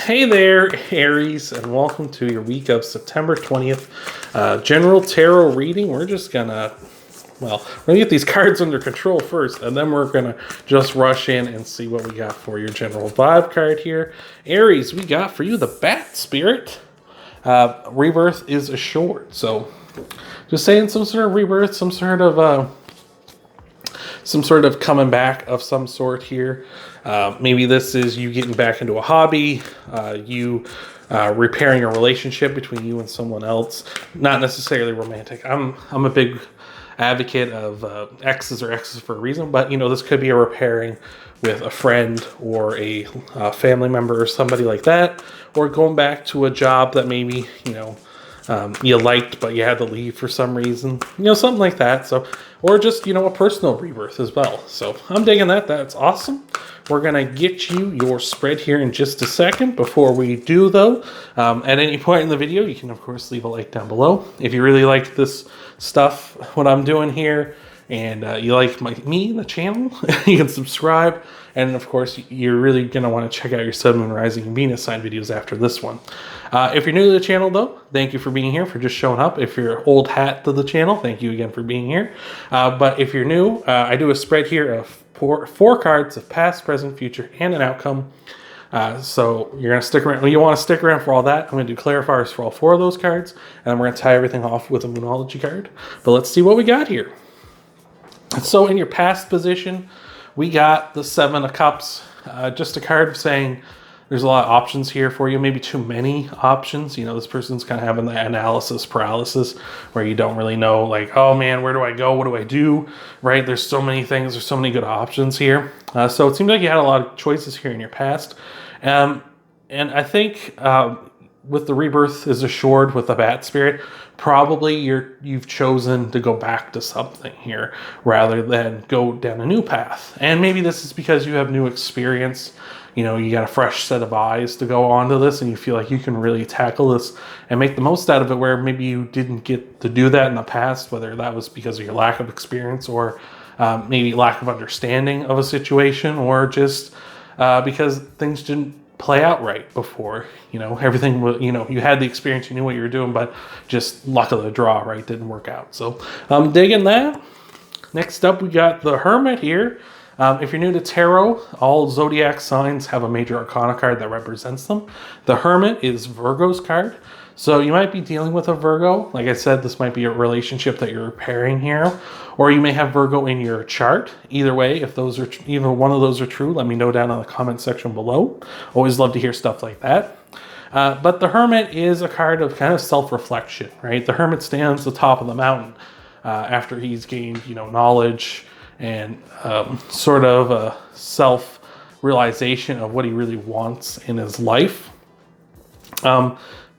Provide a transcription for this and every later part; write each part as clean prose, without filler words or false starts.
Hey there, Aries, and welcome to your week of September 20th general tarot reading. We're just gonna, we're gonna get these cards under control first, and then we're gonna just rush in and see what we got for your general vibe card here. Aries, we got for you the Bat Spirit. Rebirth is assured. So, just saying some sort of rebirth, some sort of coming back of some sort here. Maybe this is you getting back into a hobby, you repairing a relationship between you and someone else, not necessarily romantic. I'm a big advocate of exes are exes for a reason, but this could be a repairing with a friend or a family member or somebody like that, or going back to a job that maybe you liked but you had to leave for some reason, something like that. So, or just a personal rebirth as well. So I'm digging that. That's awesome. We're gonna get you your spread here in just a second. Before we do though, at any point in the video, you can of course leave a like down below. If you really like this stuff, what I'm doing here, and you like me, the channel, you can subscribe. And of course, you're really going to want to check out your Sun, Moon, Rising, and Venus sign videos after this one. If you're new to the channel, though, thank you for being here, for just showing up. If you're old hat to the channel, thank you again for being here. But if you're new, I do a spread here of four cards of past, present, future, and an outcome. So you're going to stick around. You want to stick around for all that. I'm going to do clarifiers for all four of those cards, and we're going to tie everything off with a Moonology card. But let's see what we got here. So in your past position, we got the Seven of Cups, just a card saying there's a lot of options here for you, maybe too many options. This person's kind of having the analysis paralysis where you don't really know, like, oh man, where do I go? What do I do? Right? There's so many things. There's so many good options here. So it seems like you had a lot of choices here in your past. And I think with the rebirth is assured with the Bat Spirit, probably you've chosen to go back to something here rather than go down a new path. And maybe this is because you have new experience. You got a fresh set of eyes to go onto this, and you feel like you can really tackle this and make the most out of it, where maybe you didn't get to do that in the past, whether that was because of your lack of experience or maybe lack of understanding of a situation, or just because things didn't play out right before. Everything was, you had the experience, you knew what you were doing, but just luck of the draw, right, didn't work out. So I'm digging that. Next up, we got the Hermit here. If you're new to tarot, all zodiac signs have a major arcana card that represents them. The Hermit is Virgo's card. So you might be dealing with a Virgo. Like I said, this might be a relationship that you're repairing here, or you may have Virgo in your chart. Either way, if either one of those are true, let me know down in the comment section below. Always love to hear stuff like that. But the Hermit is a card of kind of self-reflection, right? The Hermit stands at the top of the mountain after he's gained, knowledge and sort of a self-realization of what he really wants in his life.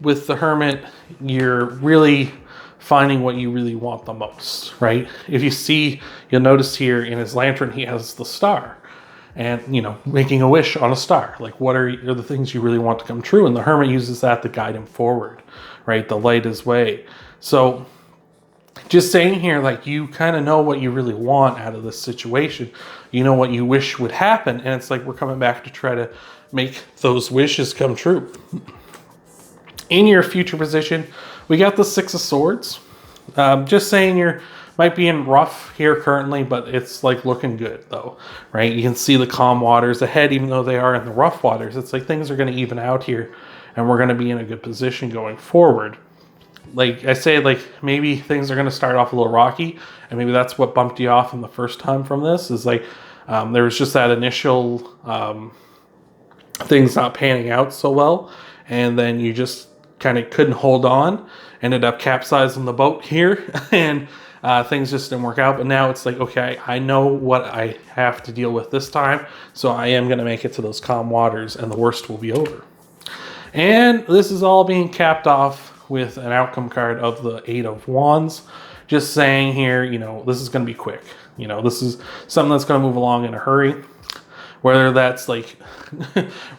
With the Hermit, you're really finding what you really want the most, right? If you see, you'll notice here in his lantern, he has the star, and making a wish on a star. Like, what are the things you really want to come true? And the Hermit uses that to guide him forward, right? The light is way. So just saying here, like, you kind of know what you really want out of this situation. You know what you wish would happen, and it's like we're coming back to try to make those wishes come true. In your future position, we got the Six of Swords. Just saying you might be in rough here currently, but it's like looking good though, right? You can see the calm waters ahead, even though they are in the rough waters. It's like things are going to even out here, and we're going to be in a good position going forward. Like I say, like maybe things are going to start off a little rocky, and maybe that's what bumped you off in the first time from this, is like there was just that initial things not panning out so well, and then you just kind of couldn't hold on, ended up capsizing the boat here, and things just didn't work out. But now it's like, okay, I know what I have to deal with this time, so I am going to make it to those calm waters, and the worst will be over. And this is all being capped off with an outcome card of the Eight of Wands. Just saying here, this is going to be quick. This is something that's going to move along in a hurry. Whether that's like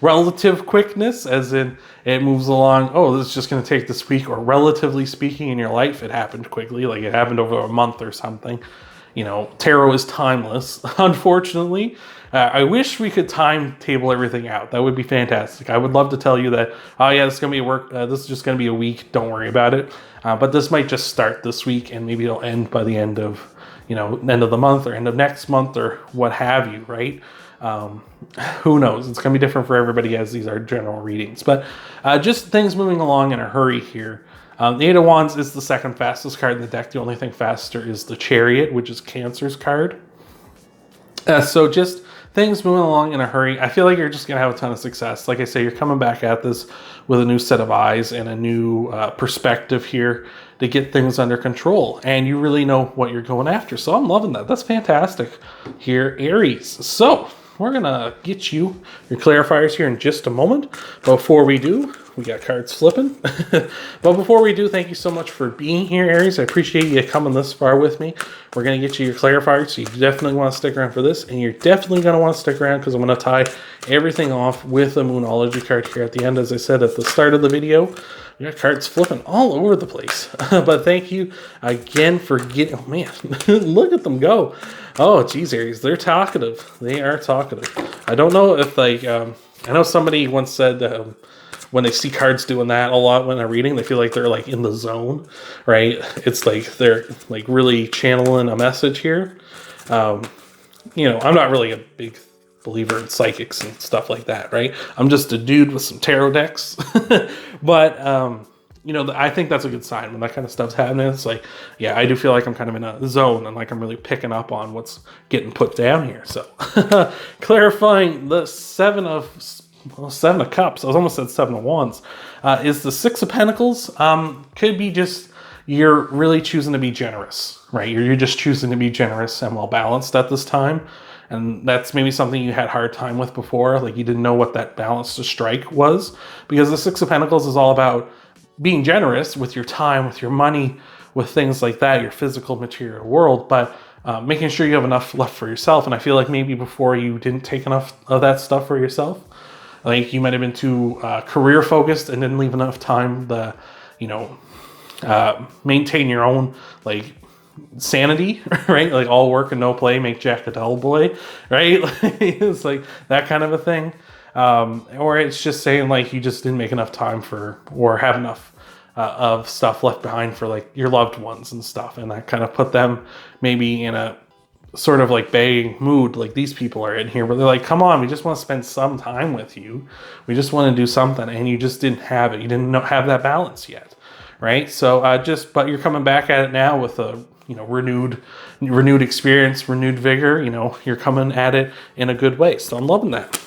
relative quickness, as in it moves along, oh, this is just going to take this week, or relatively speaking in your life, it happened quickly, like it happened over a month or something. You know, tarot is timeless, unfortunately. I wish we could timetable everything out. That would be fantastic. I would love to tell you that, oh yeah, this is going to be a work. This is just going to be a week. Don't worry about it. But this might just start this week, and maybe it'll end by the end of, you know, end of the month or end of next month or what have you, right? Who knows? It's going to be different for everybody, as these are general readings. But just things moving along in a hurry here. The Eight of Wands is the second fastest card in the deck. The only thing faster is the Chariot, which is Cancer's card. So just things moving along in a hurry. I feel like you're just going to have a ton of success. Like I say, you're coming back at this with a new set of eyes and a new perspective here to get things under control. And you really know what you're going after. So I'm loving that. That's fantastic here, Aries. So we're going to get you your clarifiers here in just a moment. Before we do, we got cards flipping. But before we do, thank you so much for being here, Aries. I appreciate you coming this far with me. We're going to get you your clarifiers, so you definitely want to stick around for this. And you're definitely going to want to stick around because I'm going to tie everything off with a Moonology card here at the end. As I said at the start of the video, we got cards flipping all over the place. But thank you again for getting... Oh, man. Look at them go. Oh, geez, Aries. They're talkative. They are talkative. I don't know if, like... I know somebody once said... when they see cards doing that a lot when they're reading, they feel like they're like in the zone, right? It's like they're like really channeling a message here. You know, I'm not really a big believer in psychics and stuff like that, right? I'm just a dude with some tarot decks. But, you know, I think that's a good sign when that kind of stuff's happening. It's like, yeah, I do feel like I'm kind of in a zone and like I'm really picking up on what's getting put down here. So clarifying the Seven of Cups, I was almost at Seven of Wands, is the Six of Pentacles. Could be just you're really choosing to be generous, right? You're just choosing to be generous and well balanced at this time. And that's maybe something you had a hard time with before. Like you didn't know what that balance to strike was, because the Six of Pentacles is all about being generous with your time, with your money, with things like that, your physical material world, but making sure you have enough left for yourself. And I feel like maybe before you didn't take enough of that stuff for yourself. Like you might have been too career focused and didn't leave enough time to, you know, maintain your own like sanity, right? Like all work and no play make Jack a dull boy, right? It's like that kind of a thing. Or it's just saying like you just didn't make enough time for or have enough of stuff left behind for like your loved ones and stuff. And that kind of put them maybe in a sort of like begging mood like these people are in here, where they're like, come on, we just want to spend some time with you. We just want to do something. And you just didn't have it. You didn't have that balance yet. Right. So but you're coming back at it now with a, you know, renewed experience, renewed vigor. You know, you're coming at it in a good way. So I'm loving that.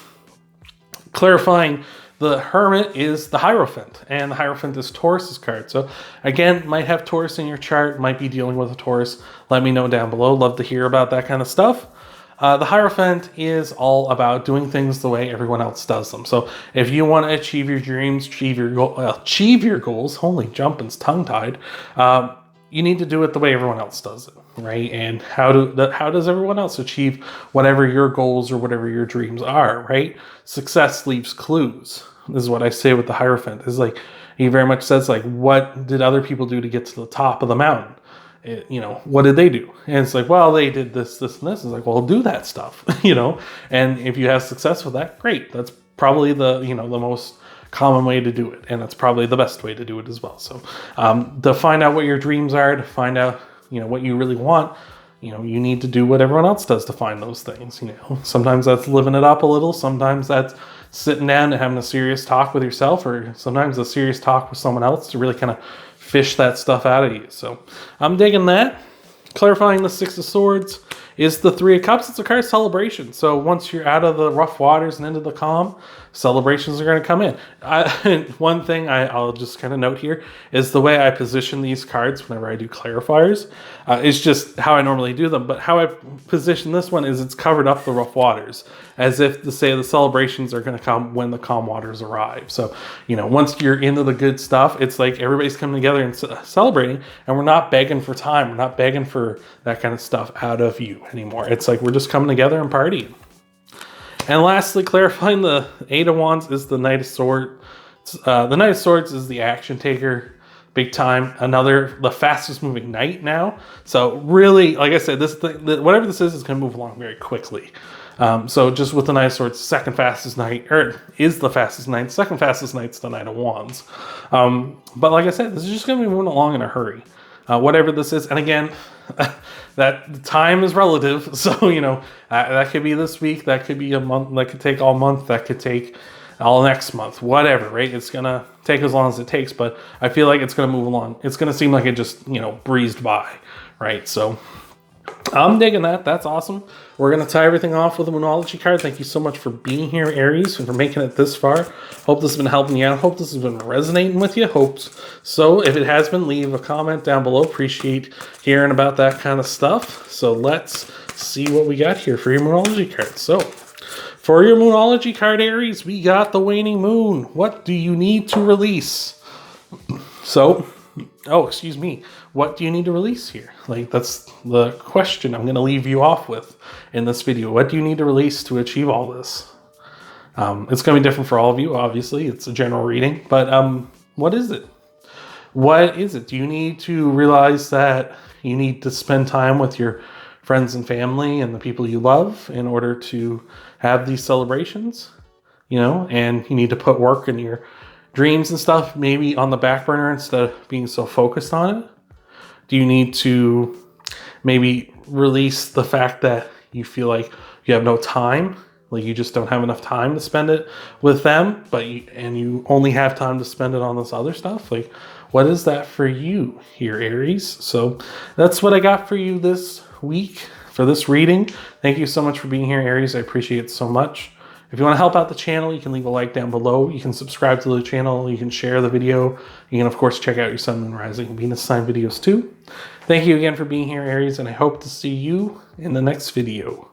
Clarifying, the Hermit is the Hierophant, and the Hierophant is Taurus's card. So again, might have Taurus in your chart, might be dealing with a Taurus. Let me know down below. Love to hear about that kind of stuff. The Hierophant is all about doing things the way everyone else does them. So if you want to achieve your dreams, achieve your goals, holy jumping's tongue-tied, you need to do it the way everyone else does it, right? And how does everyone else achieve whatever your goals or whatever your dreams are, right? Success leaves clues. This is what I say with the Hierophant. Is like, he very much says like, what did other people do to get to the top of the mountain? You know, what did they do? And it's like, well, they did this, this, and this. It's like, well, do that stuff, you know? And if you have success with that, great. That's probably the, you know, the most common way to do it. And that's probably the best way to do it as well. So to find out what your dreams are, to find out, you know, what you really want, you know, you need to do what everyone else does to find those things. You know, sometimes that's living it up a little. Sometimes that's sitting down and having a serious talk with yourself, or sometimes a serious talk with someone else to really kind of fish that stuff out of you. So I'm digging that. Clarifying the Six of Swords is the Three of Cups. It's a card celebration. So once you're out of the rough waters and into the calm, celebrations are going to come in. One thing I'll just kind of note here is the way I position these cards whenever I do clarifiers is just how I normally do them. But how I position this one is it's covered up the rough waters, as if to say the celebrations are going to come when the calm waters arrive. So, you know, once you're into the good stuff, it's like everybody's coming together and celebrating, and we're not begging for time. We're not begging for that kind of stuff out of you anymore. It's like we're just coming together and partying. And lastly, clarifying the Eight of Wands is the Knight of Swords. The Knight of Swords is the action taker, big time. The fastest moving night now. So really, like I said, whatever this is going to move along very quickly. So just with the Knight of Swords, second fastest night, or is the fastest night. Second fastest night's the Knight of Wands. But like I said, this is just going to be moving along in a hurry. Whatever this is, and again, that time is relative. So, you know, that could be this week, that could be a month, that could take all month, that could take all next month, whatever, right? It's going to take as long as it takes, but I feel like it's going to move along. It's going to seem like it just, you know, breezed by, right? So I'm digging that. That's awesome. We're going to tie everything off with a Moonology card. Thank you so much for being here, Aries, and for making it this far. Hope this has been helping you out. Hope this has been resonating with you. Hope so. If it has been, leave a comment down below. Appreciate hearing about that kind of stuff. So let's see what we got here for your Moonology card. So for your Moonology card, Aries, we got the waning moon. What do you need to release? So, excuse me. What do you need to release here? Like, that's the question I'm going to leave you off with in this video. What do you need to release to achieve all this? It's going to be different for all of you, obviously. It's a general reading. But what is it? What is it? Do you need to realize that you need to spend time with your friends and family and the people you love in order to have these celebrations, you know, and you need to put work in your dreams and stuff maybe on the back burner instead of being so focused on it? Do you need to maybe release the fact that you feel like you have no time, like you just don't have enough time to spend it with them, and you only have time to spend it on this other stuff? Like, what is that for you here, Aries? So that's what I got for you this week for this reading. Thank you so much for being here, Aries. I appreciate it so much. If you want to help out the channel, you can leave a like down below. You can subscribe to the channel. You can share the video. You can, of course, check out your Sun, Moon, Rising, and Venus sign videos too. Thank you again for being here, Aries, and I hope to see you in the next video.